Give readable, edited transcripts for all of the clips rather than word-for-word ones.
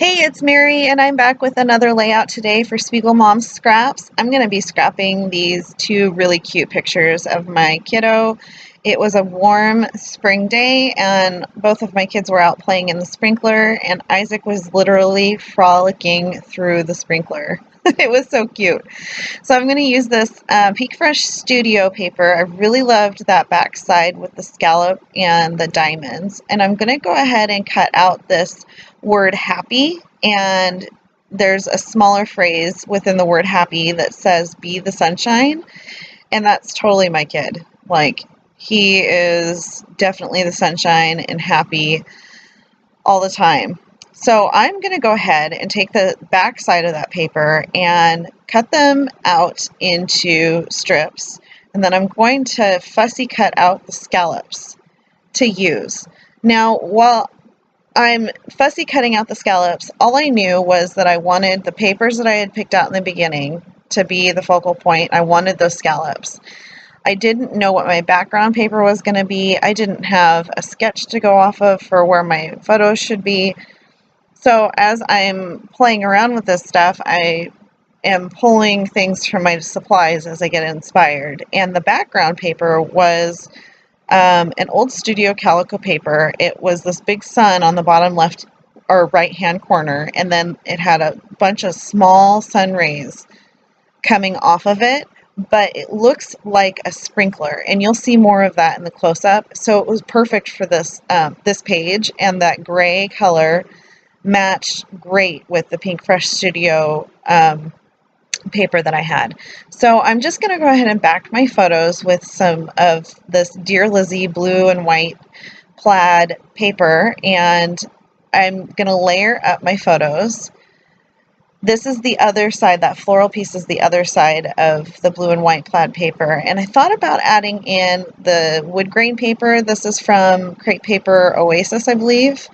Hey, it's Mary, and I'm back with another layout today for SpiegelMom Scraps. I'm going to be scrapping these two really cute pictures of my kiddo. It was a warm spring day, and both of my kids were out playing in the sprinkler, and Isaac was literally frolicking through the sprinkler. It was so cute. So I'm going to use this Peak Fresh Studio paper. I really loved that back side with the scallop and the diamonds. And I'm going to go ahead and cut out this word happy, and there's a smaller phrase within the word happy that says be the sunshine, and that's totally my kid. Like, he is definitely the sunshine and happy all the time. So I'm going to go ahead and take the back side of that paper and cut them out into strips, and then I'm going to fussy cut out the scallops to use. Now, while I'm fussy cutting out the scallops, all I knew was that I wanted the papers that I had picked out in the beginning to be the focal point. I wanted those scallops. I didn't know what my background paper was going to be. I didn't have a sketch to go off of for where my photos should be. So as I'm playing around with this stuff, I am pulling things from my supplies as I get inspired. And the background paper was an old studio calico paper. It was this big sun on the bottom left or right hand corner, and then it had a bunch of small sun rays coming off of it, but it looks like a sprinkler, and you'll see more of that in the close-up. So it was perfect for this this page, and that gray color matched great with the Pink Fresh Studio paper that I had. So I'm just going to go ahead and back my photos with some of this Dear Lizzie blue and white plaid paper, and I'm going to layer up my photos. This is the other side, that floral piece is the other side of the blue and white plaid paper, and I thought about adding in the wood grain paper. This is from Crepe Paper Oasis, I believe,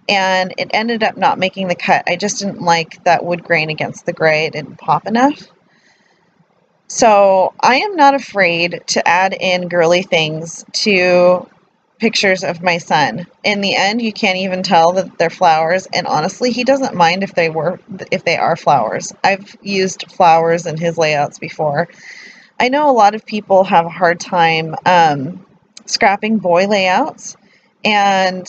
and it ended up not making the cut. I just didn't like that wood grain against the gray. It didn't pop enough. So I am not afraid to add in girly things to pictures of my son. In the end, you can't even tell that they're flowers, and honestly, he doesn't mind if they are flowers. I've used flowers in his layouts before. I know a lot of people have a hard time scrapping boy layouts, and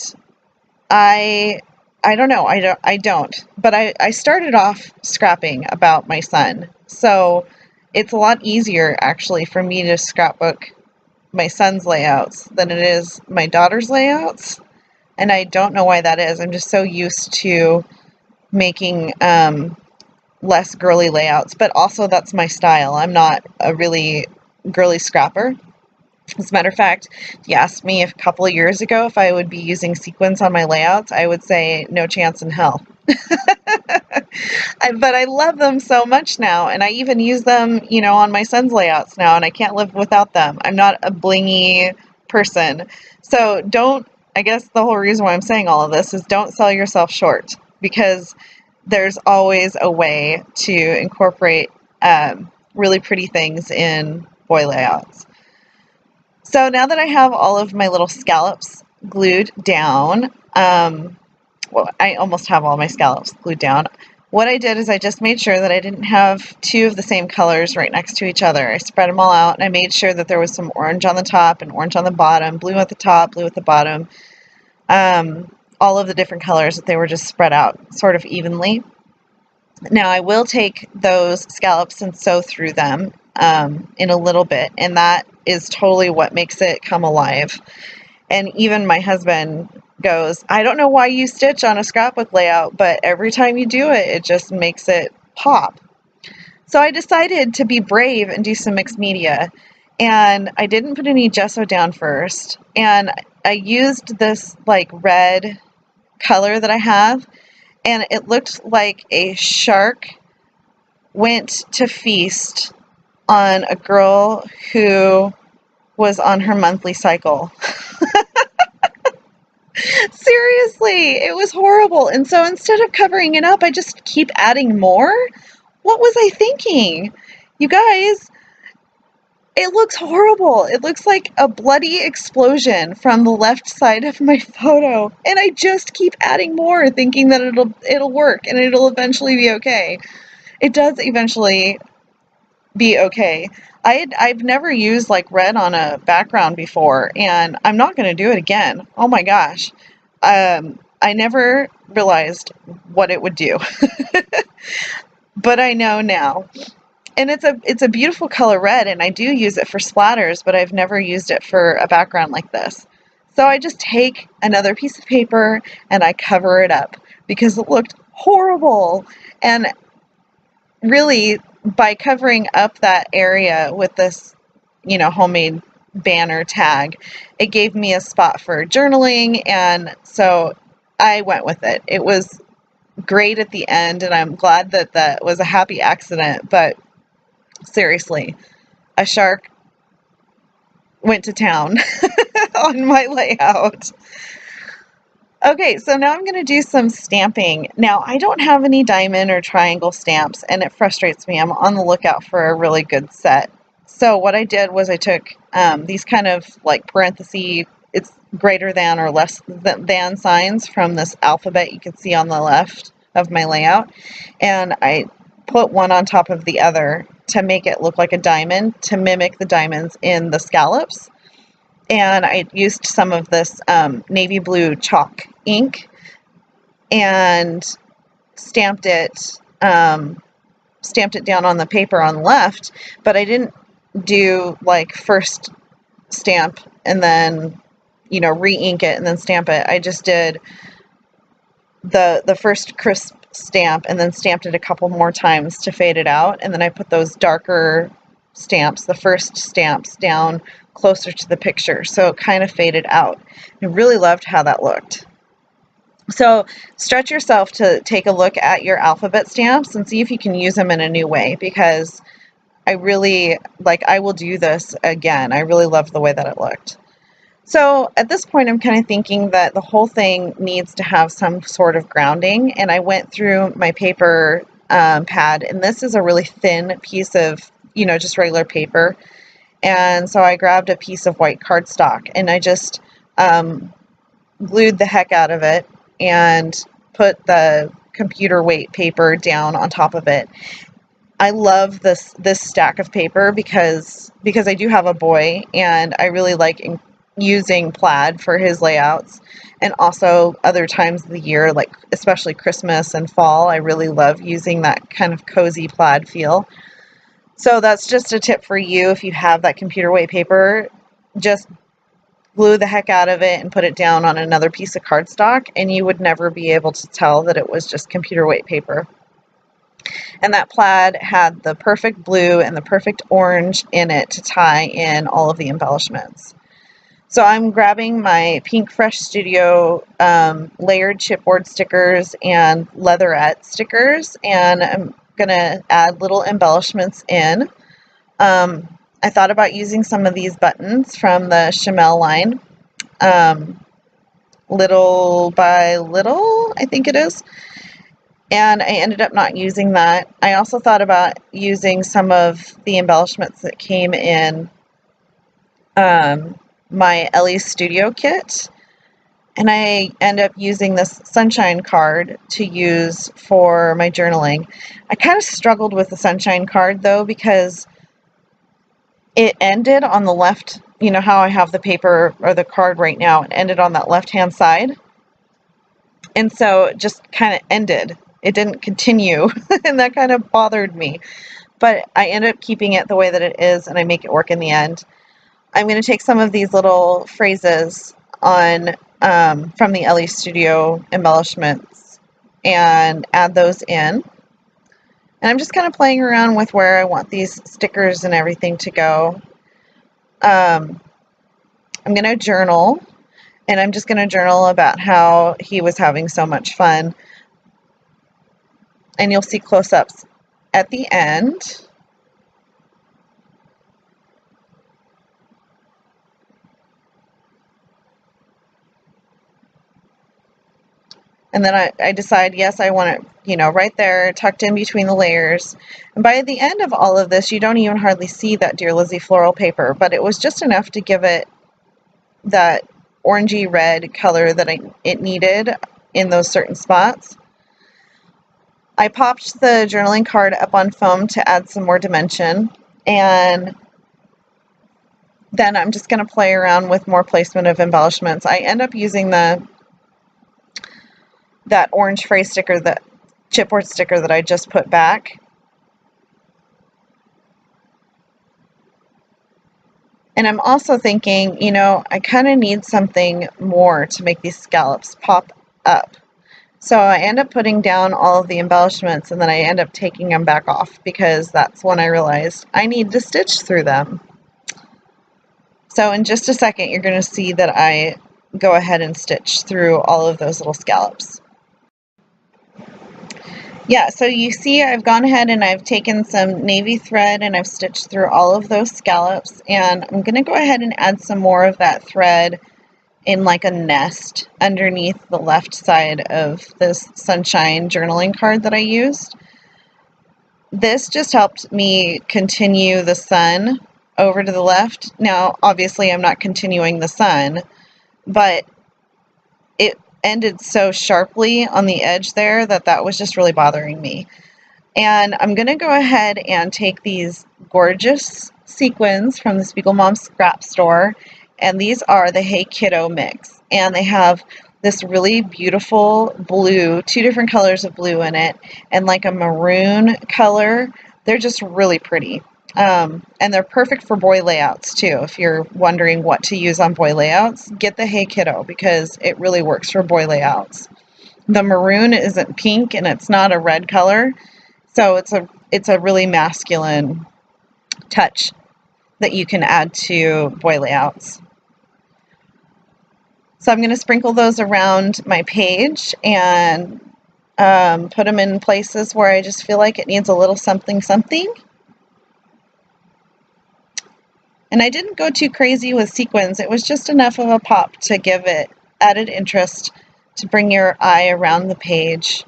I don't know. I don't. But I started off scrapping about my son. So it's a lot easier actually for me to scrapbook my son's layouts than it is my daughter's layouts. And I don't know why that is. I'm just so used to making less girly layouts, but also that's my style. I'm not a really girly scrapper. As a matter of fact, if you asked me a couple of years ago if I would be using sequins on my layouts, I would say no chance in hell. But I love them so much now, and I even use them, on my son's layouts now, and I can't live without them. I'm not a blingy person. So I guess the whole reason why I'm saying all of this is don't sell yourself short, because there's always a way to incorporate really pretty things in boy layouts. So now that I have all of my little scallops glued down, well, I almost have all my scallops glued down. What I did is I just made sure that I didn't have two of the same colors right next to each other. I spread them all out, and I made sure that there was some orange on the top and orange on the bottom, blue at the top, blue at the bottom, all of the different colors, that they were just spread out sort of evenly. Now I will take those scallops and sew through them in a little bit, and that is totally what makes it come alive. And even my husband goes, I don't know why you stitch on a scrapbook layout, but every time you do it, it just makes it pop. So I decided to be brave and do some mixed media, and I didn't put any gesso down first, and I used this like red color that I have, and it looked like a shark went to feast on a girl who was on her monthly cycle. Seriously, it was horrible. And so instead of covering it up, I just keep adding more. What was I thinking? You guys, It looks horrible. It looks like a bloody explosion from the left side of my photo. And I just keep adding more, thinking that it'll work and it'll eventually be okay. It does eventually be okay. I've never used like red on a background before, and I'm not going to do it again. Oh my gosh. I never realized what it would do, but I know now. And it's a beautiful color red, and I do use it for splatters, but I've never used it for a background like this. So I just take another piece of paper and I cover it up because it looked horrible. And really, by covering up that area with this, homemade banner tag, it gave me a spot for journaling, and so I went with it. It was great at the end, and I'm glad that that was a happy accident, but seriously, a shark went to town on my layout. Okay, so now I'm going to do some stamping. Now, I don't have any diamond or triangle stamps, and it frustrates me. I'm on the lookout for a really good set. So what I did was I took these kind of like parenthesis, it's greater than or less than signs from this alphabet you can see on the left of my layout, and I put one on top of the other to make it look like a diamond, to mimic the diamonds in the scallops. And I used some of this navy blue chalk ink and stamped it down on the paper on the left, but I didn't do like first stamp and then re-ink it and then stamp it. I just did the first crisp stamp and then stamped it a couple more times to fade it out, and then I put those darker stamps, the first stamps, down closer to the picture, so it kind of faded out. I really loved how that looked. So stretch yourself to take a look at your alphabet stamps and see if you can use them in a new way, because I will do this again. I really loved the way that it looked. So at this point, I'm kind of thinking that the whole thing needs to have some sort of grounding, and I went through my paper pad, and this is a really thin piece of, just regular paper, and so I grabbed a piece of white cardstock, and I just glued the heck out of it and put the computer weight paper down on top of it. I love this stack of paper because I do have a boy, and I really like using plaid for his layouts, and also other times of the year, like especially Christmas and fall. I really love using that kind of cozy plaid feel. So that's just a tip for you. If you have that computer weight paper, just glue the heck out of it and put it down on another piece of cardstock, and you would never be able to tell that it was just computer weight paper. And that plaid had the perfect blue and the perfect orange in it to tie in all of the embellishments. So I'm grabbing my Pink Fresh Studio layered chipboard stickers and leatherette stickers, and I'm going to add little embellishments in. I thought about using some of these buttons from the Shimmerz line, Little by Little, I think it is, and I ended up not using that. I also thought about using some of the embellishments that came in my Ellie Studio kit, and I end up using this sunshine card to use for my journaling. I kind of struggled with the sunshine card though, because it ended on the left, how I have the paper or the card right now, it ended on that left hand side, and so it just kind of ended. It didn't continue and that kind of bothered me, but I ended up keeping it the way that it is, and I make it work in the end. I'm going to take some of these little phrases on from the Ellie Studio embellishments and add those in. And I'm just kind of playing around with where I want these stickers and everything to go. I'm going to journal, and I'm just going to journal about how he was having so much fun. And you'll see close-ups at the end. And then I decide, yes, I want it, you know, right there, tucked in between the layers. And by the end of all of this, you don't even hardly see that Dear Lizzie floral paper, but it was just enough to give it that orangey red color that it needed in those certain spots. I popped the journaling card up on foam to add some more dimension, and then I'm just going to play around with more placement of embellishments. I end up using that orange phrase sticker, that chipboard sticker that I just put back. And I'm also thinking, you know, I kind of need something more to make these scallops pop up. So I end up putting down all of the embellishments, and then I end up taking them back off, because that's when I realized I need to stitch through them. So in just a second, you're going to see that I go ahead and stitch through all of those little scallops. Yeah, so you see I've gone ahead and I've taken some navy thread and I've stitched through all of those scallops, and I'm going to go ahead and add some more of that thread in like a nest underneath the left side of this sunshine journaling card that I used. This just helped me continue the sun over to the left. Now, obviously I'm not continuing the sun, but it ended so sharply on the edge there that was just really bothering me. And I'm going to go ahead and take these gorgeous sequins from the SpiegelMom Scraps store, and these are the Hey Kiddo mix, and they have this really beautiful blue, two different colors of blue in it, and like a maroon color. They're just really pretty. And they're perfect for boy layouts too. If you're wondering what to use on boy layouts, get the Hey Kiddo, because it really works for boy layouts. The maroon isn't pink and it's not a red color, so it's a really masculine touch that you can add to boy layouts. So I'm going to sprinkle those around my page and put them in places where I just feel like it needs a little something something. And I didn't go too crazy with sequins. It was just enough of a pop to give it added interest, to bring your eye around the page.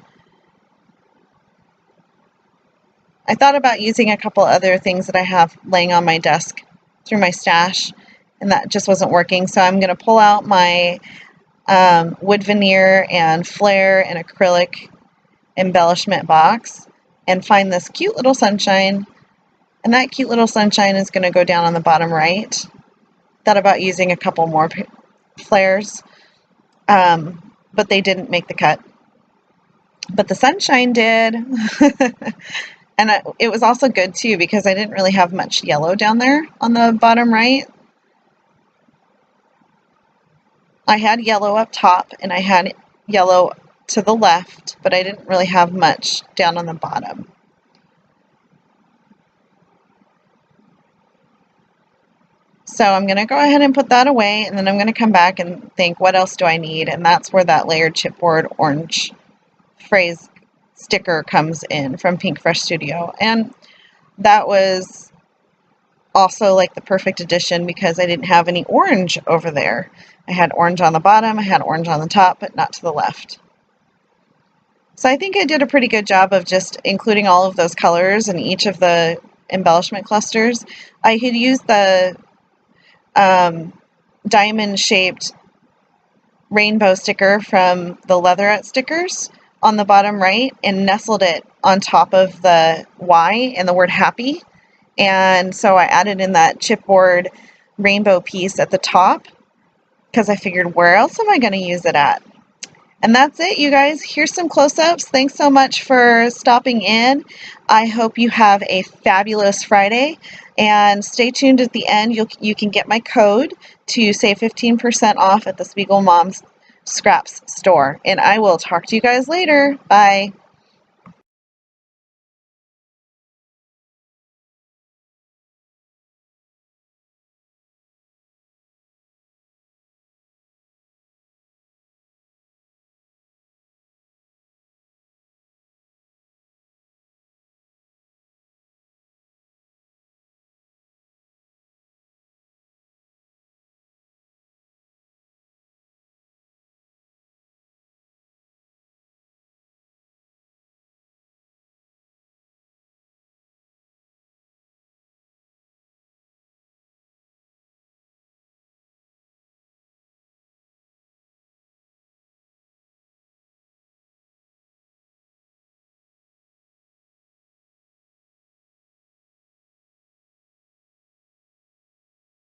I thought about using a couple other things that I have laying on my desk through my stash, and that just wasn't working. So I'm going to pull out my wood veneer and flare and acrylic embellishment box and find this cute little sunshine. And that cute little sunshine is going to go down on the bottom right. Thought about using a couple more flares, but they didn't make the cut. But the sunshine did. And it was also good too, because I didn't really have much yellow down there on the bottom right. I had yellow up top and I had yellow to the left, but I didn't really have much down on the bottom. So I'm going to go ahead and put that away, and then I'm going to come back and think, what else do I need? And that's where that layered chipboard orange phrase sticker comes in from Pink Fresh Studio. And that was also like the perfect addition, because I didn't have any orange over there. I had orange on the bottom, I had orange on the top, but not to the left. So I think I did a pretty good job of just including all of those colors in each of the embellishment clusters. I had used the diamond-shaped rainbow sticker from the Leatherette stickers on the bottom right and nestled it on top of the Y and the word happy. And so I added in that chipboard rainbow piece at the top, because I figured, where else am I going to use it at? And that's it, you guys. Here's some close-ups. Thanks so much for stopping in. I hope you have a fabulous Friday. And stay tuned at the end. You can get my code to save 15% off at the SpiegelMom Scraps store. And I will talk to you guys later. Bye.